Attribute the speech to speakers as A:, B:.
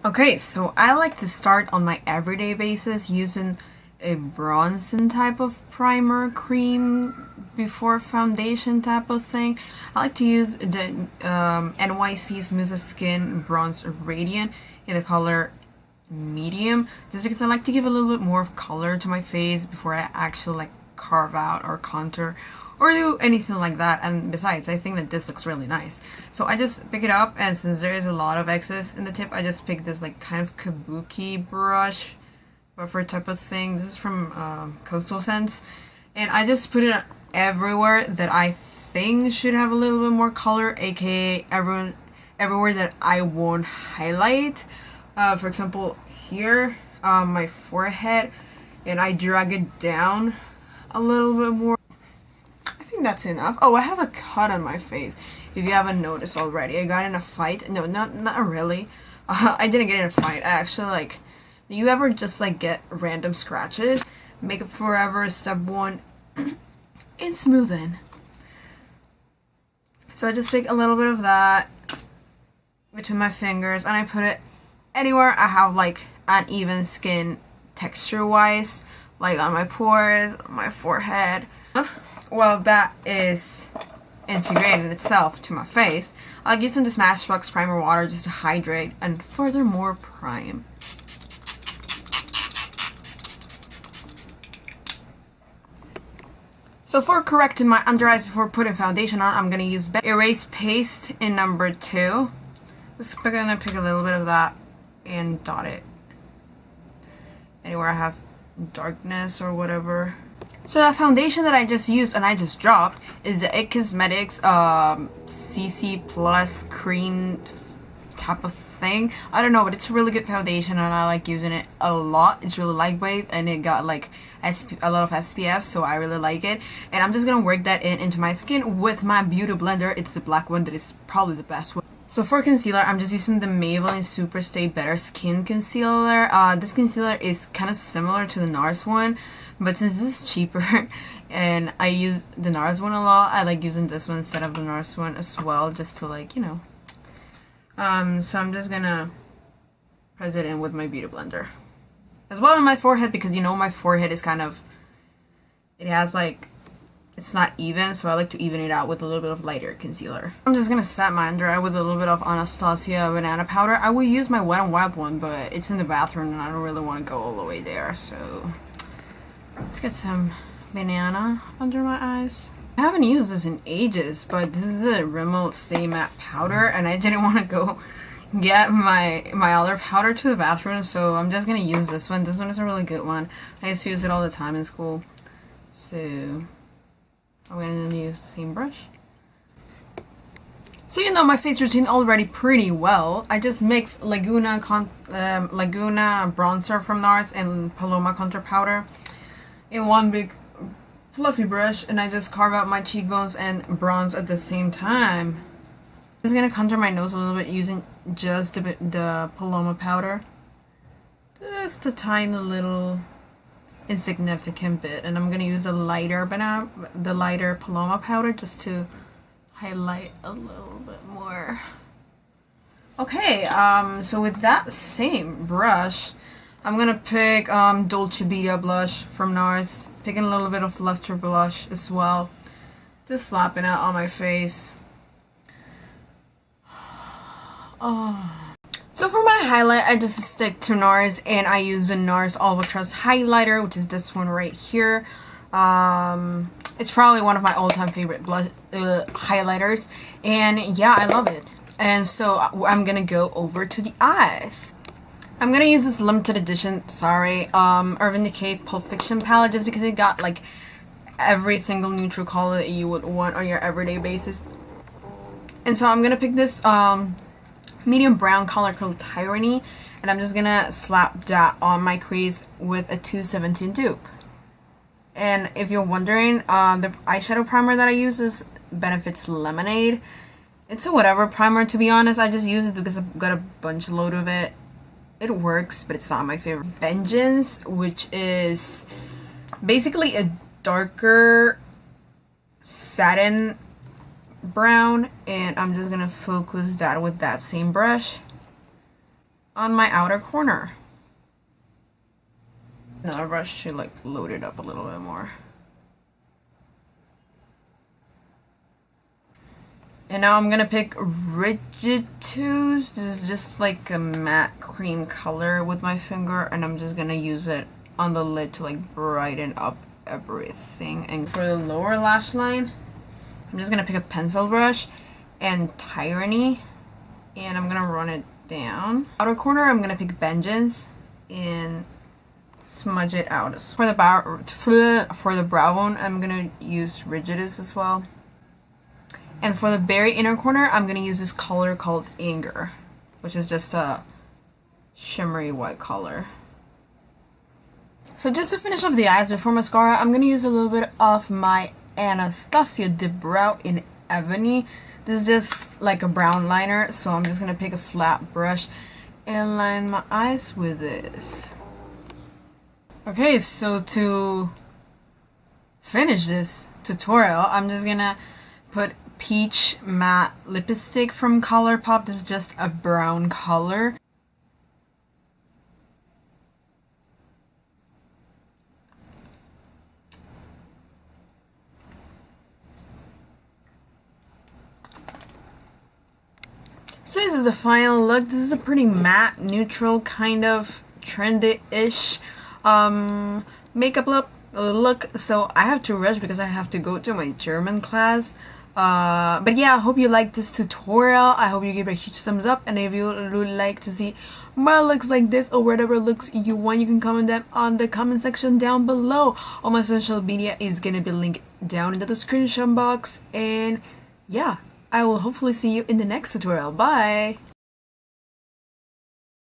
A: Okay, so I like to start on my everyday basis using a bronzing type of primer cream before foundation type of thing. I like to use the NYC Smooth Skin Bronze Radiant in the color medium, just because I like to give a little bit more of color to my face before I actually like carve out or contour or do anything like that. And besides, I think that this looks really nice, so I just pick it up, and since there is a lot of excess in the tip, I just pick this like kind of kabuki brush buffer type of thing. This is from Coastal Scents, and I just put it everywhere that I think should have a little bit more color, aka everywhere that I won't highlight. For example, here, my forehead, and I drag it down a little bit more. I think that's enough. Oh, I have a cut on my face, if you haven't noticed already. I got in a fight. No, not really. I didn't get in a fight. I actually, like, do you ever just like get random scratches? Makeup Forever step 1 in smoothing. So I just pick a little bit of that between my fingers, and I put it anywhere I have like uneven skin texture wise, like on my pores, my forehead. While that is integrating itself to my face, I'll use some of the Smashbox primer water just to hydrate and furthermore prime. So for correcting my under eyes before putting foundation on, I'm gonna use Erase Paste in number 2. Just gonna pick a little bit of that and dot it anywhere I have darkness or whatever. So that foundation that I just used and I just dropped is the IT Cosmetics CC Plus cream type of thing. I don't know, but it's a really good foundation and I like using it a lot. It's really lightweight and it got like a lot of SPF, so I really like it. And I'm just gonna work that into my skin with my beauty blender. It's the black one that is probably the best one. So for concealer, I'm just using the Maybelline Super Stay Better Skin Concealer. This concealer is kind of similar to the Nars one, but since this is cheaper and I use the Nars one a lot, I like using this one instead of the Nars one as well, just to like, you know. So I'm just gonna press it in with my beauty blender. As well on my forehead, because you know my forehead is kind of, it has like, it's not even, so I like to even it out with a little bit of lighter concealer. I'm just gonna set my under eye with a little bit of Anastasia banana powder. I will use my Wet n Wild one, but it's in the bathroom and I don't really want to go all the way there, so let's get some banana under my eyes. I haven't used this in ages, but this is a Rimmel Stay Matte powder, and I didn't want to go get my other powder to the bathroom, so I'm just gonna use this one. This one is a really good one. I used to use it all the time in school, so I'm gonna use the same brush. So you know my face routine already pretty well. I just mix Laguna bronzer from Nars and Paloma contour powder in one big fluffy brush, and I just carve out my cheekbones and bronze at the same time. I'm just gonna contour my nose a little bit using just the Paloma powder. Just a tiny little insignificant bit, and I'm gonna use the lighter Paloma powder just to highlight a little bit more. Okay, so with that same brush, I'm gonna pick Dolce Vita blush from Nars, picking a little bit of Lustre blush as well, just slapping it on my face. Oh. So for my highlight, I just stick to Nars, and I use the Nars Alba Trust highlighter, which is this one right here. It's probably one of my all-time favorite highlighters, and yeah, I love it. And so I'm gonna go over to the eyes. I'm gonna use this limited edition, Urban Decay Pulp Fiction palette, just because it got like every single neutral color that you would want on your everyday basis. And so I'm gonna pick this medium brown color called Tyranny, and I'm just gonna slap that on my crease with a 217 dupe. And if you're wondering, the eyeshadow primer that I use is Benefit's Lemonade. It's a whatever primer, to be honest. I just use it because I've got a bunch load of it. It works, but it's not my favorite. Vengeance, which is basically a darker satin brown, and I'm just gonna focus that with that same brush. on my outer corner. Another brush to like load it up a little bit more. And now I'm gonna pick Rigid 2s. This is just like a matte cream color with my finger, and I'm just gonna use it on the lid to like brighten up everything. And for the lower lash line, I'm just gonna pick a pencil brush and Tyranny, and I'm gonna run it down. Outer corner, I'm gonna pick Vengeance and smudge it out. For the brow bone, I'm gonna use Rigidus as well. And for the very inner corner, I'm gonna use this color called Anger, which is just a shimmery white color. So just to finish off the eyes before mascara, I'm gonna use a little bit of my Anastasia dipbrow in Ebony. This is just like a brown liner, so I'm just gonna pick a flat brush and line my eyes with this. Okay, so to finish this tutorial, I'm just gonna put Peach Matte Lipstick from Colourpop. This is just a brown color. So this is the final look. This is a pretty matte, neutral, kind of trendy-ish makeup look. So I have to rush because I have to go to my German class. But yeah, I hope you liked this tutorial. I hope you give it a huge thumbs up, and if you would like to see more looks like this or whatever looks you want, you can comment them on the comment section down below. All my social media is gonna be linked down in the description box, and yeah, I will hopefully see you in the next tutorial. Bye!